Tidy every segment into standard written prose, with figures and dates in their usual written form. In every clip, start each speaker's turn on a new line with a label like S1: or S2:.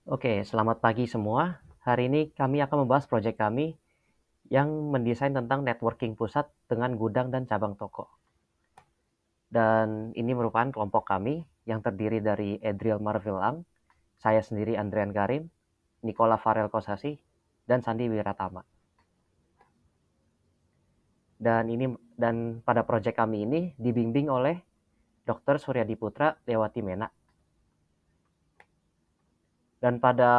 S1: Oke, selamat pagi semua. Hari ini kami akan membahas proyek kami yang mendesain tentang networking pusat dengan gudang dan cabang toko. Dan ini merupakan kelompok kami yang terdiri dari Adriel Marvelang, saya sendiri Andrian Karim, Nicola Farel Kosasi, dan Sandi Wiratama. Dan pada proyek kami ini dibimbing oleh Dr. Suryadi Putra Lewati Mena. Dan pada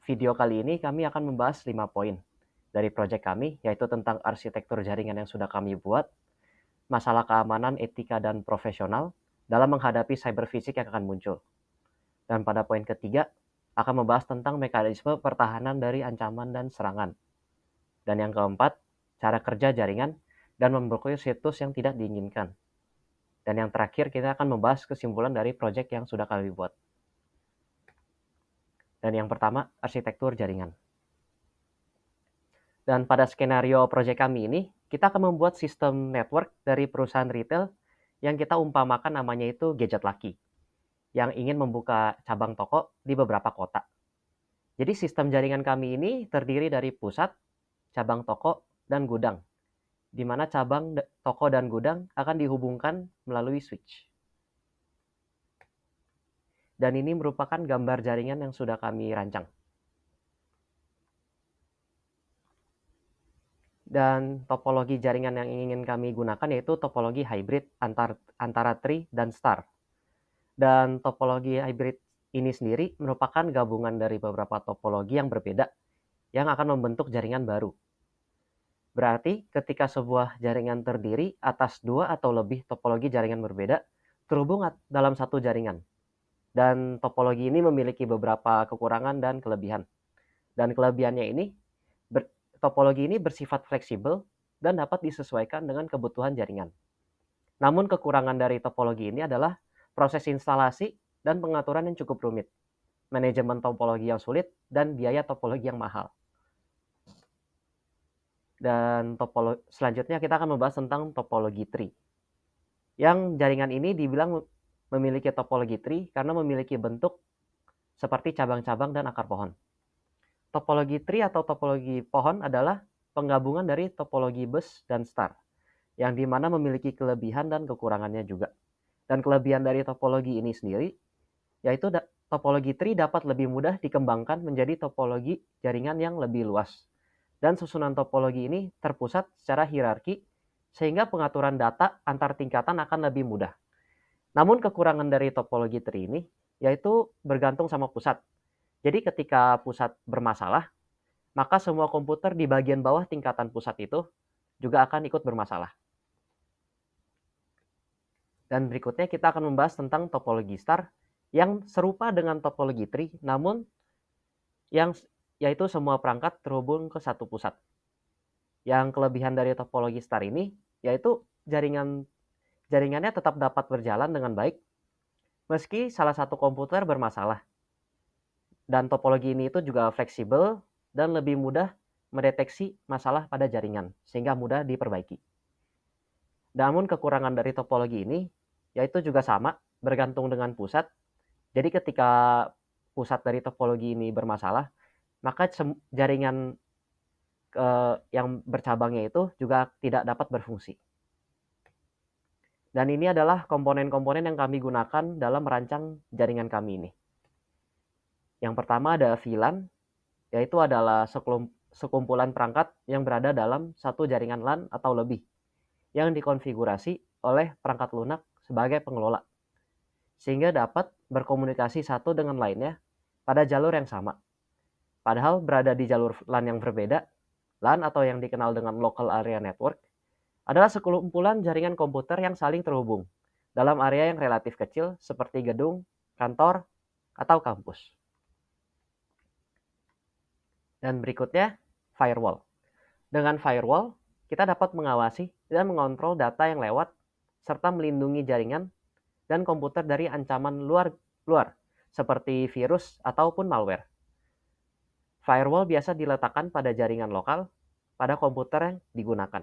S1: video kali ini kami akan membahas 5 poin dari proyek kami, yaitu tentang arsitektur jaringan yang sudah kami buat, masalah keamanan, etika, dan profesional dalam menghadapi cyber fisik yang akan muncul. Dan pada poin ketiga, akan membahas tentang mekanisme pertahanan dari ancaman dan serangan. Dan yang keempat, cara kerja jaringan dan memblokir situs yang tidak diinginkan. Dan yang terakhir, kita akan membahas kesimpulan dari proyek yang sudah kami buat. Dan yang pertama, arsitektur jaringan. Dan pada skenario proyek kami ini, kita akan membuat sistem network dari perusahaan retail yang kita umpamakan namanya itu Gadget Lucky, yang ingin membuka cabang toko di beberapa kota. Jadi sistem jaringan kami ini terdiri dari pusat, cabang toko, dan gudang, di mana cabang toko dan gudang akan dihubungkan melalui switch. Dan ini merupakan gambar jaringan yang sudah kami rancang. Dan topologi jaringan yang ingin kami gunakan yaitu topologi hybrid antara tree dan star. Dan topologi hybrid ini sendiri merupakan gabungan dari beberapa topologi yang berbeda yang akan membentuk jaringan baru. Berarti ketika sebuah jaringan terdiri atas 2 atau lebih topologi jaringan berbeda terhubung dalam satu jaringan. Dan topologi ini memiliki beberapa kekurangan dan kelebihan. Dan kelebihannya ini, topologi ini bersifat fleksibel dan dapat disesuaikan dengan kebutuhan jaringan. Namun kekurangan dari topologi ini adalah proses instalasi dan pengaturan yang cukup rumit, manajemen topologi yang sulit, dan biaya topologi yang mahal. Dan selanjutnya kita akan membahas tentang topologi tree. Yang jaringan ini dibilang memiliki topologi tree karena memiliki bentuk seperti cabang-cabang dan akar pohon. Topologi tree atau topologi pohon adalah penggabungan dari topologi bus dan star, yang dimana memiliki kelebihan dan kekurangannya juga. Dan kelebihan dari topologi ini sendiri, yaitu topologi tree dapat lebih mudah dikembangkan menjadi topologi jaringan yang lebih luas. Dan susunan topologi ini terpusat secara hierarki, sehingga pengaturan data antar tingkatan akan lebih mudah. Namun kekurangan dari topologi tree ini, yaitu bergantung sama pusat. Jadi ketika pusat bermasalah, maka semua komputer di bagian bawah tingkatan pusat itu juga akan ikut bermasalah. Dan berikutnya kita akan membahas tentang topologi star yang serupa dengan topologi tree, namun yaitu semua perangkat terhubung ke satu pusat. Yang kelebihan dari topologi star ini yaitu jaringannya tetap dapat berjalan dengan baik meski salah satu komputer bermasalah. Dan topologi ini itu juga fleksibel dan lebih mudah mendeteksi masalah pada jaringan sehingga mudah diperbaiki. Namun kekurangan dari topologi ini yaitu juga sama, bergantung dengan pusat. Jadi ketika pusat dari topologi ini bermasalah, maka jaringan yang bercabangnya itu juga tidak dapat berfungsi. Dan ini adalah komponen-komponen yang kami gunakan dalam merancang jaringan kami ini. Yang pertama ada VLAN, yaitu adalah sekumpulan perangkat yang berada dalam satu jaringan LAN atau lebih, yang dikonfigurasi oleh perangkat lunak sebagai pengelola, sehingga dapat berkomunikasi satu dengan lainnya pada jalur yang sama. Padahal berada di jalur LAN yang berbeda, LAN atau yang dikenal dengan Local Area Network, adalah sekumpulan jaringan komputer yang saling terhubung dalam area yang relatif kecil seperti gedung, kantor, atau kampus. Dan berikutnya, firewall. Dengan firewall, kita dapat mengawasi dan mengontrol data yang lewat serta melindungi jaringan dan komputer dari ancaman luar seperti virus ataupun malware. Firewall biasa diletakkan pada jaringan lokal pada komputer yang digunakan.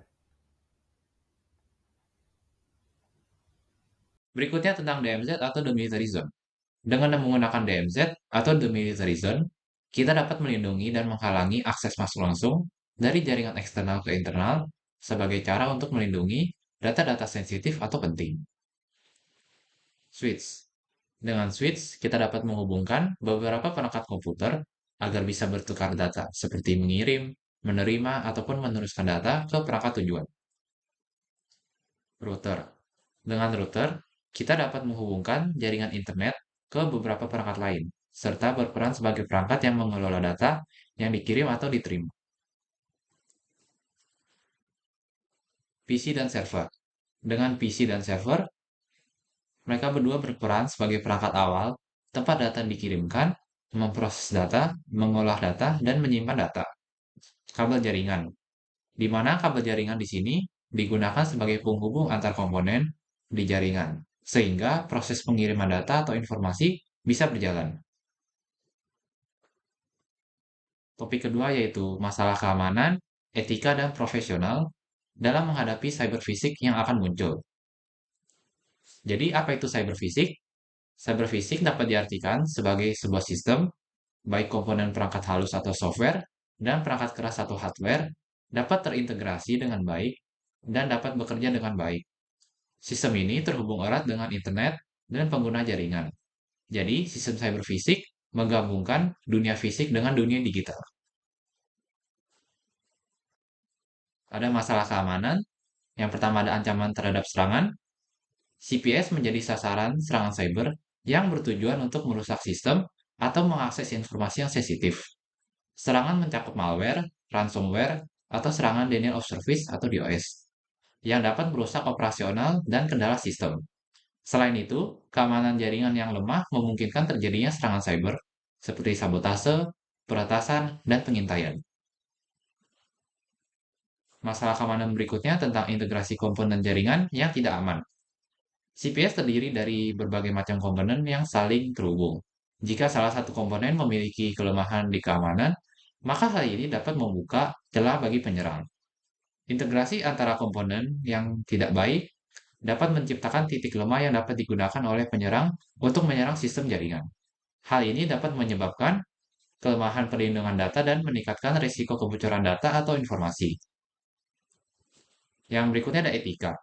S2: Berikutnya tentang DMZ atau The Military Zone. Dengan menggunakan DMZ atau demilitarized zone, kita dapat melindungi dan menghalangi akses masuk langsung dari jaringan eksternal ke internal sebagai cara untuk melindungi data-data sensitif atau penting. Switch. Dengan switch, kita dapat menghubungkan beberapa perangkat komputer agar bisa bertukar data, seperti mengirim, menerima, ataupun meneruskan data ke perangkat tujuan. Router. Dengan router, kita dapat menghubungkan jaringan internet ke beberapa perangkat lain, serta berperan sebagai perangkat yang mengelola data yang dikirim atau diterima. PC dan server. Dengan PC dan server, mereka berdua berperan sebagai perangkat awal, tempat data dikirimkan, memproses data, mengolah data, dan menyimpan data. Kabel jaringan, di mana kabel jaringan di sini digunakan sebagai penghubung antar komponen di jaringan, sehingga proses pengiriman data atau informasi bisa berjalan. Topik kedua yaitu masalah keamanan, etika, dan profesional dalam menghadapi cyberfisik yang akan muncul. Jadi, apa itu cyberfisik? Cyberfisik dapat diartikan sebagai sebuah sistem, baik komponen perangkat halus atau software, dan perangkat keras atau hardware, dapat terintegrasi dengan baik dan dapat bekerja dengan baik. Sistem ini terhubung erat dengan internet dan pengguna jaringan. Jadi, sistem cyberfisik menggabungkan dunia fisik dengan dunia digital. Ada masalah keamanan. Yang pertama ada ancaman terhadap serangan. CPS menjadi sasaran serangan cyber yang bertujuan untuk merusak sistem atau mengakses informasi yang sensitif. Serangan mencakup malware, ransomware, atau serangan denial of service atau DOS yang dapat merusak operasional dan kendala sistem. Selain itu, keamanan jaringan yang lemah memungkinkan terjadinya serangan cyber seperti sabotase, peretasan, dan pengintaian. Masalah keamanan berikutnya tentang integrasi komponen jaringan yang tidak aman. CPS terdiri dari berbagai macam komponen yang saling terhubung. Jika salah satu komponen memiliki kelemahan di keamanan, maka hal ini dapat membuka celah bagi penyerang. Integrasi antara komponen yang tidak baik dapat menciptakan titik lemah yang dapat digunakan oleh penyerang untuk menyerang sistem jaringan. Hal ini dapat menyebabkan kelemahan perlindungan data dan meningkatkan risiko kebocoran data atau informasi. Yang berikutnya ada etika,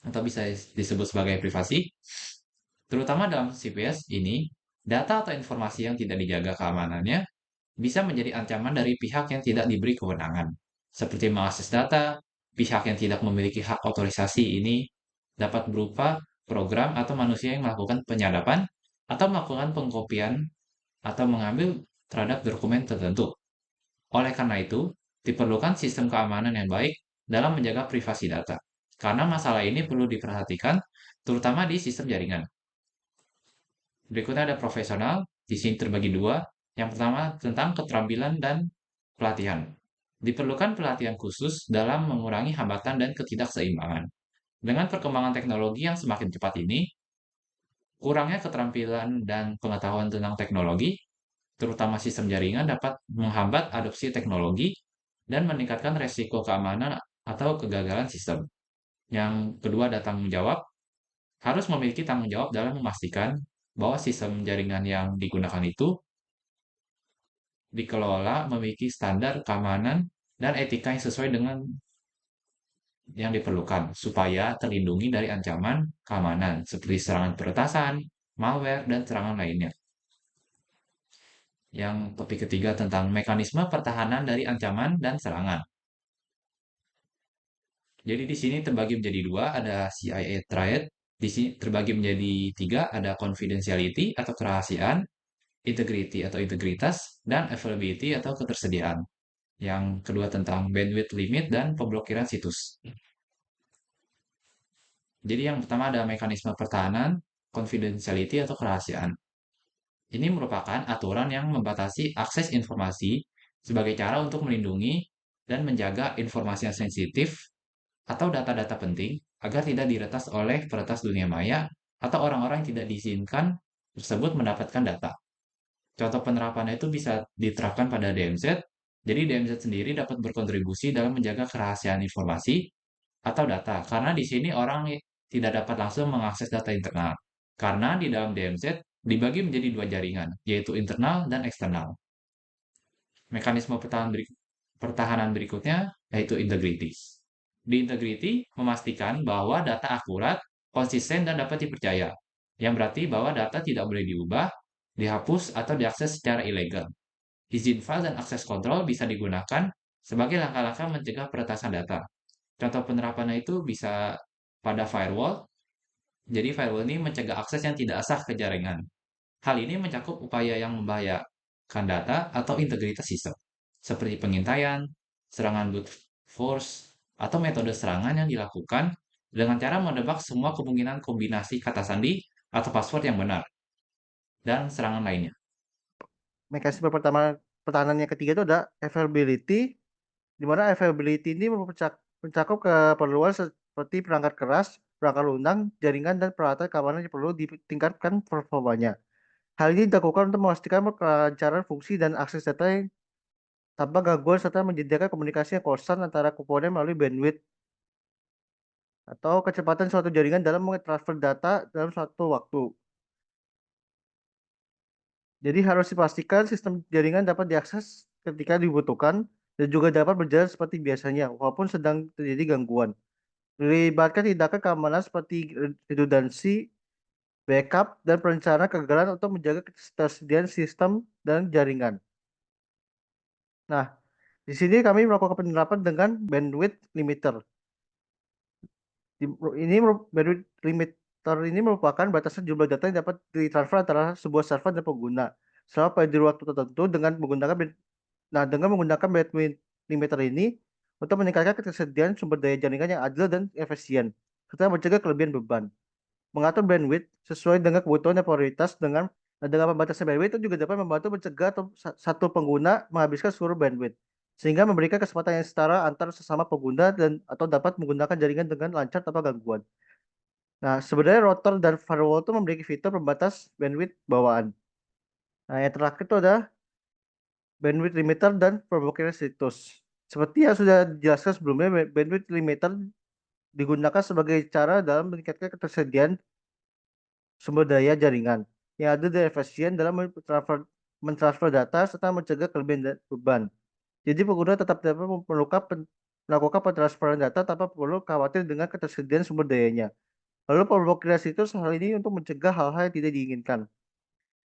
S2: atau bisa disebut sebagai privasi. Terutama dalam CPS ini, data atau informasi yang tidak dijaga keamanannya bisa menjadi ancaman dari pihak yang tidak diberi kewenangan, seperti mengakses data. Pihak yang tidak memiliki hak otorisasi ini dapat berupa program atau manusia yang melakukan penyadapan atau melakukan pengkopian atau mengambil terhadap dokumen tertentu. Oleh karena itu, diperlukan sistem keamanan yang baik dalam menjaga privasi data. Karena masalah ini perlu diperhatikan, terutama di sistem jaringan. Berikutnya ada profesional, di sini terbagi dua. Yang pertama tentang keterampilan dan pelatihan. Diperlukan pelatihan khusus dalam mengurangi hambatan dan ketidakseimbangan. Dengan perkembangan teknologi yang semakin cepat ini, kurangnya keterampilan dan pengetahuan tentang teknologi, terutama sistem jaringan, dapat menghambat adopsi teknologi dan meningkatkan resiko keamanan atau kegagalan sistem. Yang kedua ada tanggung jawab, harus memiliki tanggung jawab dalam memastikan bahwa sistem jaringan yang digunakan itu dikelola memiliki standar keamanan dan etika yang sesuai dengan yang diperlukan supaya terlindungi dari ancaman keamanan seperti serangan peretasan, malware, dan serangan lainnya. Yang topik ketiga tentang mekanisme pertahanan dari ancaman dan serangan. Jadi di sini terbagi menjadi dua, ada CIA Triad. Di sini terbagi menjadi tiga, ada confidentiality atau kerahasiaan, integrity atau integritas, dan availability atau ketersediaan. Yang kedua tentang bandwidth limit dan pemblokiran situs. Jadi yang pertama ada mekanisme pertahanan, confidentiality atau kerahasiaan. Ini merupakan aturan yang membatasi akses informasi sebagai cara untuk melindungi dan menjaga informasi yang sensitif atau data-data penting agar tidak diretas oleh peretas dunia maya atau orang-orang yang tidak diizinkan tersebut mendapatkan data. Contoh penerapannya itu bisa diterapkan pada DMZ. Jadi DMZ sendiri dapat berkontribusi dalam menjaga kerahasiaan informasi atau data, karena di sini orang tidak dapat langsung mengakses data internal. Karena di dalam DMZ dibagi menjadi dua jaringan, yaitu internal dan eksternal. Mekanisme pertahanan berikutnya yaitu integrity. Di integrity memastikan bahwa data akurat, konsisten, dan dapat dipercaya. Yang berarti bahwa data tidak boleh diubah, dihapus, atau diakses secara ilegal. Izin file dan akses kontrol bisa digunakan sebagai langkah-langkah mencegah peretasan data. Contoh penerapannya itu bisa pada firewall. Jadi firewall ini mencegah akses yang tidak sah ke jaringan. Hal ini mencakup upaya yang membahayakan data atau integritas sistem, seperti pengintaian, serangan brute force, atau metode serangan yang dilakukan dengan cara menebak semua kemungkinan kombinasi kata sandi atau password yang benar, dan serangan lainnya.
S3: Mekanisme pertahanan yang ketiga itu ada availability, di mana availability ini mencakup keperluan seperti perangkat keras, perangkat lunak, jaringan, dan peralatan keamanan yang perlu ditingkatkan performanya. Hal ini dilakukan untuk memastikan kelancaran fungsi dan akses data yang tanpa gangguan serta menyediakan komunikasi yang konstan antara komponen melalui bandwidth atau kecepatan suatu jaringan dalam mentransfer data dalam suatu waktu. Jadi harus dipastikan sistem jaringan dapat diakses ketika dibutuhkan dan juga dapat berjalan seperti biasanya walaupun sedang terjadi gangguan. Melibatkan tindakan keamanan seperti redundancy, backup, dan perencanaan kegagalan untuk menjaga ketersediaan sistem dan jaringan. Nah, di sini kami melakukan penerapan dengan bandwidth limiter. Bandwidth limiter ini merupakan batasan jumlah data yang dapat ditransfer antara sebuah server dan pengguna selama pada waktu tertentu dengan menggunakan bandwidth limiter ini untuk meningkatkan ketersediaan sumber daya jaringan yang adil dan efisien serta mencegah kelebihan beban. Mengatur bandwidth sesuai dengan kebutuhan dan prioritas dengan pembatasan bandwidth itu juga dapat membantu mencegah satu pengguna menghabiskan seluruh bandwidth sehingga memberikan kesempatan yang setara antar sesama pengguna dan atau dapat menggunakan jaringan dengan lancar tanpa gangguan. Nah, sebenarnya router dan firewall itu memiliki fitur pembatas bandwidth bawaan. Nah, yang terakhir itu ada bandwidth limiter dan pemblokiran situs. Seperti yang sudah dijelaskan sebelumnya, bandwidth limiter digunakan sebagai cara dalam meningkatkan ketersediaan sumber daya jaringan yang ada dan efisien dalam mentransfer data serta mencegah kelebihan beban. Jadi pengguna tetap dapat melakukan pentransferan data tanpa perlu khawatir dengan ketersediaan sumber dayanya. Lalu pemblokiran situs hal ini untuk mencegah hal-hal yang tidak diinginkan,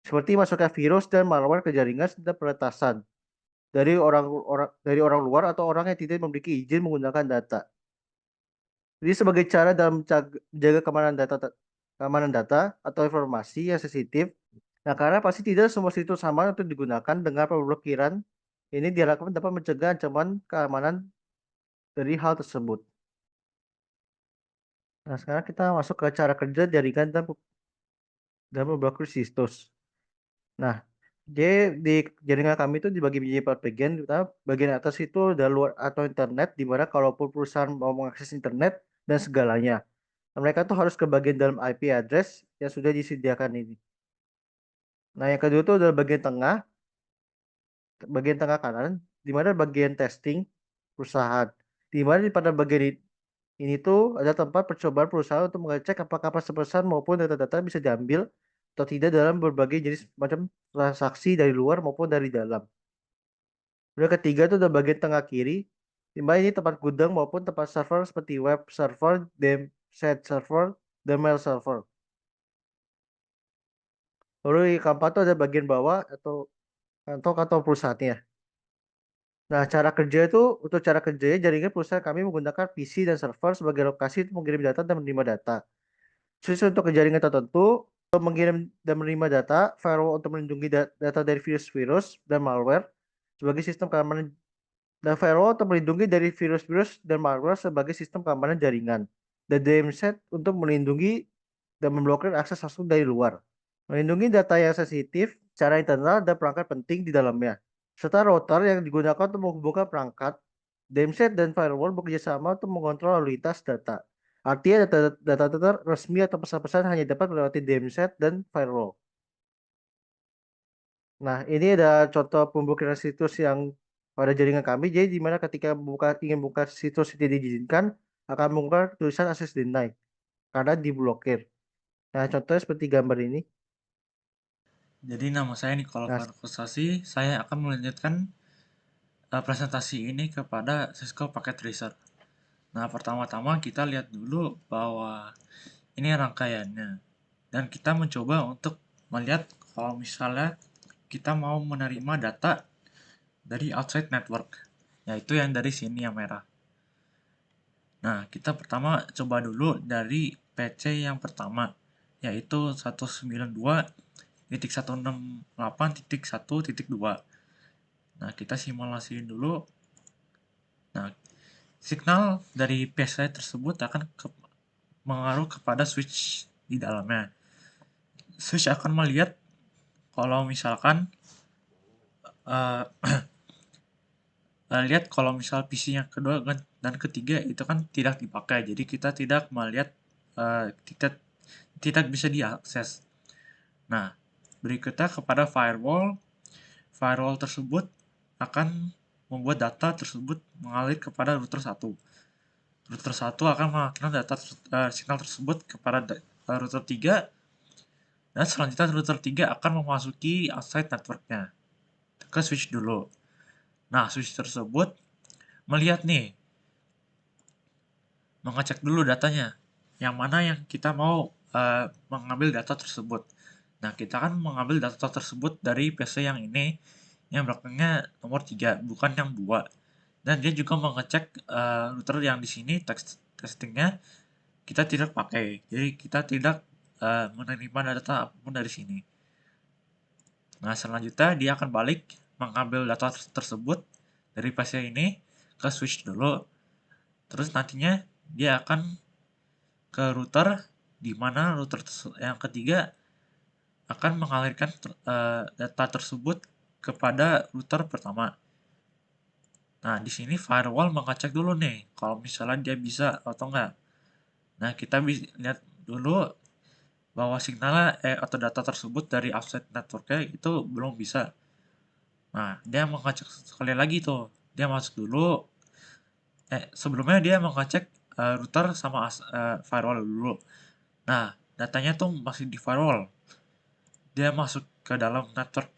S3: seperti masuknya virus dan malware ke jaringan serta peretasan dari orang luar atau orang yang tidak memiliki izin menggunakan data. Jadi sebagai cara dalam menjaga keamanan data atau informasi yang sensitif. Nah, karena pasti tidak semua situs sama untuk digunakan dengan pemblokiran. Ini diharapkan dapat mencegah ancaman keamanan dari hal tersebut. Nah, sekarang kita masuk ke cara kerja jaringan dan memblokir situs. Nah, jadi di jaringan kami itu dibagi menjadi 4 bagian. Bagian atas itu ada luar atau internet, di mana kalaupun perusahaan mau mengakses internet dan segalanya. Nah, mereka tuh harus ke bagian dalam IP address yang sudah disediakan ini. Nah, yang kedua itu adalah bagian tengah kanan, di mana bagian testing perusahaan. Di mana pada bagian ini tuh ada tempat percobaan perusahaan untuk mengecek apakah pesan maupun data-data bisa diambil atau tidak dalam berbagai jenis macam transaksi dari luar maupun dari dalam. Kemudian ketiga itu ada bagian tengah kiri, di mana ini tempat gudang maupun tempat server seperti web server, set server, dan mail server. Lalu yang keempat itu ada bagian bawah atau kantor perusahaannya. Nah, untuk cara kerjanya jaringan perusahaan kami menggunakan PC dan server sebagai lokasi untuk mengirim data dan menerima data. Khusus untuk jaringan tertentu, untuk mengirim dan menerima data, firewall untuk melindungi data dari virus-virus dan malware sebagai sistem keamanan, dan firewall untuk melindungi dari virus-virus dan malware sebagai sistem keamanan jaringan, dan DMZ untuk melindungi dan memblokir akses langsung dari luar. Melindungi data yang sensitif secara internal dan perangkat penting di dalamnya, serta router yang digunakan untuk menghubungkan perangkat. DMZ dan firewall bekerjasama untuk mengontrol lalu lintas data. Artinya data resmi atau pesan-pesan hanya dapat melewati DMZ dan firewall. Nah, ini ada contoh pemblokiran situs yang pada jaringan kami. Jadi di mana ketika ingin buka situs yang tidak diizinkan akan mengeluarkan tulisan access denied karena diblokir. Nah, contohnya seperti gambar ini.
S4: Jadi nama saya Nicola
S3: Nah,
S4: Farkosasi, saya akan melanjutkan presentasi ini kepada Cisco Packet Tracer. Nah, pertama-tama kita lihat dulu bahwa ini rangkaiannya. Dan kita mencoba untuk melihat kalau misalnya kita mau menerima data dari outside network, yaitu yang dari sini yang merah. Nah, kita pertama coba dulu dari PC yang pertama, yaitu 192.168.1.2. Nah, kita simulasiin dulu. Nah, signal dari PC tersebut akan mengaruh kepada switch di dalamnya. Switch akan melihat kalau misalkan lihat kalau misal PC yang kedua dan ketiga itu kan tidak dipakai, jadi kita tidak melihat tidak bisa diakses. Nah, berikutnya kepada firewall tersebut akan membuat data tersebut mengalir kepada router 1. Router 1 akan mengakibatkan data signal tersebut kepada router 3, dan selanjutnya router 3 akan memasuki outside networknya ke switch dulu. Nah, switch tersebut melihat nih, mengecek dulu datanya, yang mana yang kita mau mengambil data tersebut. Nah, kita kan mengambil data tersebut dari PC yang ini, yang belakangnya nomor 3, bukan yang 2. Dan dia juga mengecek router yang di sini testingnya kita tidak pakai, jadi kita tidak menerima data apapun dari sini. Nah, selanjutnya dia akan balik mengambil data tersebut dari PC ini ke switch dulu, terus nantinya dia akan ke router, di mana router yang ketiga akan mengalirkan data tersebut kepada router pertama. Nah, di sini firewall mengecek dulu nih, kalau misalnya dia bisa atau enggak. Nah, kita bisa lihat dulu bahwa signalnya atau data tersebut dari outside networknya itu belum bisa. Nah, dia mengecek sekali lagi tuh. Dia masuk dulu. Sebelumnya dia mengecek router sama firewall dulu. Nah, datanya tuh masih di firewall. Dia masuk ke dalam network,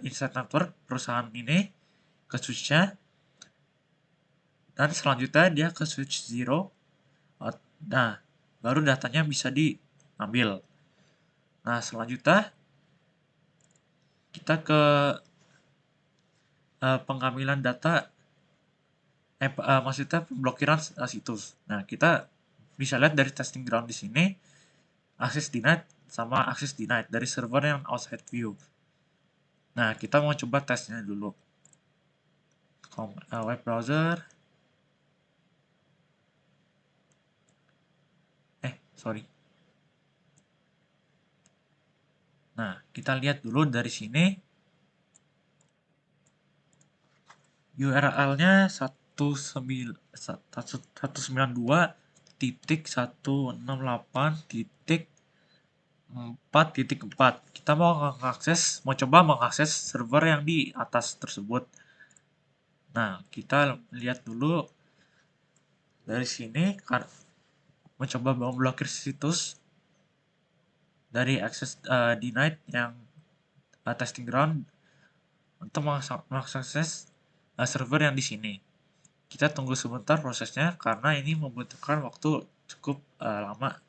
S4: inside network perusahaan ini, ke switch-nya, dan selanjutnya dia ke switch 0. Nah, baru datanya bisa diambil. Nah, selanjutnya kita ke pengambilan data, maksudnya pemblokiran situs. Nah, kita bisa lihat dari testing ground di sini, access denied sama access denied dari server yang outside view. Nah, kita mau coba tesnya dulu. Web browser. Sorry. Nah, kita lihat dulu dari sini. URL-nya 192.168.4.4. Kita mau coba mengakses server yang di atas tersebut. Nah, kita lihat dulu dari sini, mencoba memblokir situs dari access denied yang testing ground untuk mengakses server yang di sini. Kita tunggu sebentar prosesnya karena ini membutuhkan waktu cukup lama.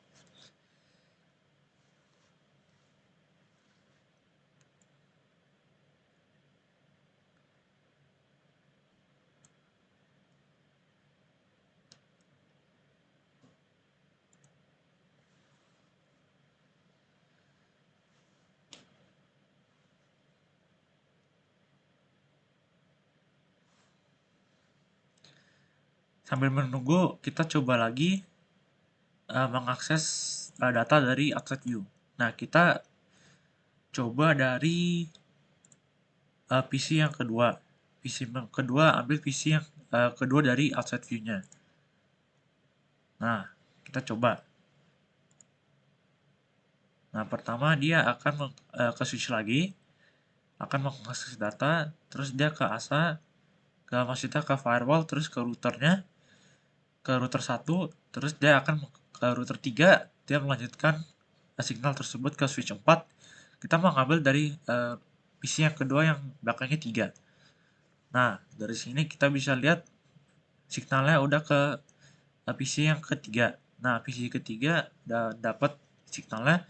S4: Sambil menunggu, kita coba lagi mengakses data dari outside view. Nah, kita coba dari PC yang kedua. PC yang kedua, ambil PC yang kedua dari outside view-nya. Nah, kita coba. Nah, pertama dia akan ke switch lagi, akan mengakses data, terus dia ke ASA, maksudnya ke firewall, terus ke routernya, ke router 1, terus dia akan ke router 3, dia melanjutkan signal tersebut ke switch 4, kita mengambil dari PC yang kedua yang belakangnya 3. Nah, dari sini kita bisa lihat signalnya udah ke PC yang ketiga. Nah, PC ketiga udah dapat signalnya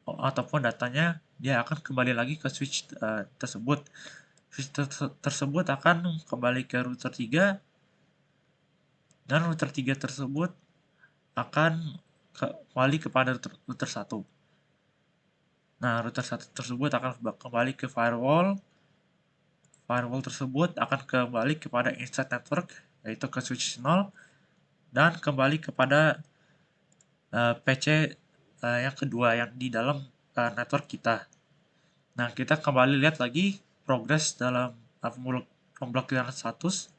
S4: ataupun datanya, dia akan kembali lagi ke switch tersebut. Switch tersebut akan kembali ke router 3 dan router 3 tersebut akan kembali kepada router 1. Nah, router 1 tersebut akan kembali ke firewall. Firewall tersebut akan kembali kepada inside network, yaitu ke switch 0, dan kembali kepada PC yang kedua yang di dalam network kita. Nah, kita kembali lihat lagi progres dalam pemblokiran status.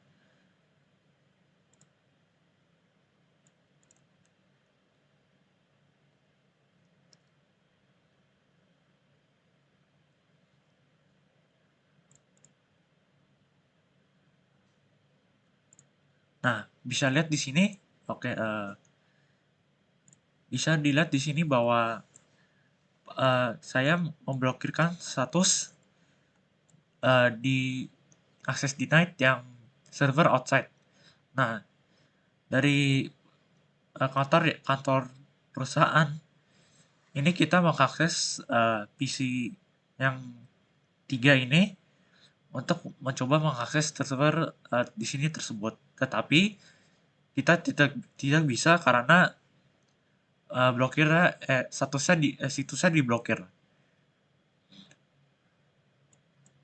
S4: Nah, bisa lihat di sini, oke, bisa dilihat di sini bahwa saya memblokirkan status di access denied yang server outside. Nah, dari kantor perusahaan ini kita mengakses PC yang 3 ini untuk mencoba mengakses server di sini tersebut. Tetapi kita tidak bisa karena situsnya diblokir.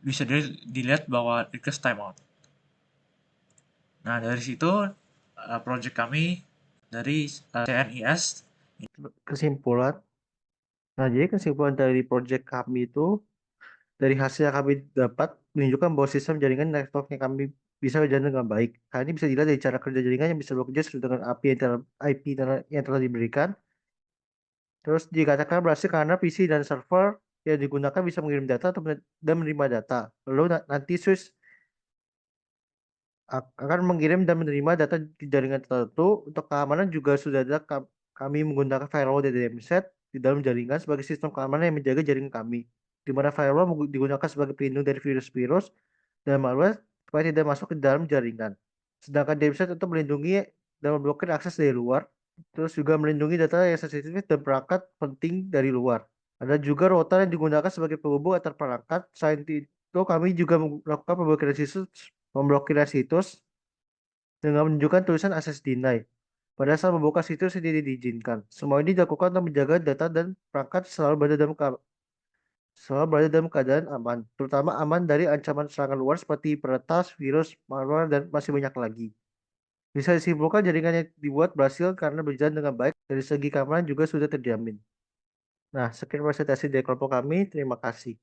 S4: Bisa dilihat bahwa request timeout. Nah, dari situ project kami dari CNIS.
S3: Kesimpulan. Nah, jadi kesimpulan dari project kami itu, dari hasil yang kami dapat menunjukkan bahwa sistem jaringan networknya kami bisa berjalan dengan baik. Hal ini bisa dilihat dari cara kerja jaringan yang bisa bekerja sesuai dengan IP yang telah diberikan. Terus dikatakan berhasil karena PC dan server yang digunakan bisa mengirim data dan menerima data. Lalu nanti switch akan mengirim dan menerima data di jaringan tertentu. Untuk keamanan juga sudah ada kami menggunakan firewall dan DMZ di dalam jaringan sebagai sistem keamanan yang menjaga jaringan kami. Di mana firewall digunakan sebagai pelindung dari virus-virus dan malware supaya tidak masuk ke dalam jaringan. Sedangkan DMZ untuk melindungi dan memblokir akses dari luar. Terus juga melindungi data yang sensitif dan perangkat penting dari luar. Ada juga router yang digunakan sebagai penghubung antar perangkat. Selain itu, kami juga melakukan pemblokiran situs dengan menunjukkan tulisan access deny pada saat membuka situs yang tidak diizinkan. Semua ini dilakukan untuk menjaga data dan perangkat selalu berada dalam keadaan aman, terutama aman dari ancaman serangan luar seperti peretas, virus, malware, dan masih banyak lagi. Bisa disimpulkan jaringan yang dibuat berhasil karena berjalan dengan baik, dari segi keamanan juga sudah terjamin. Nah, sekian presentasi dari kelompok kami. Terima kasih.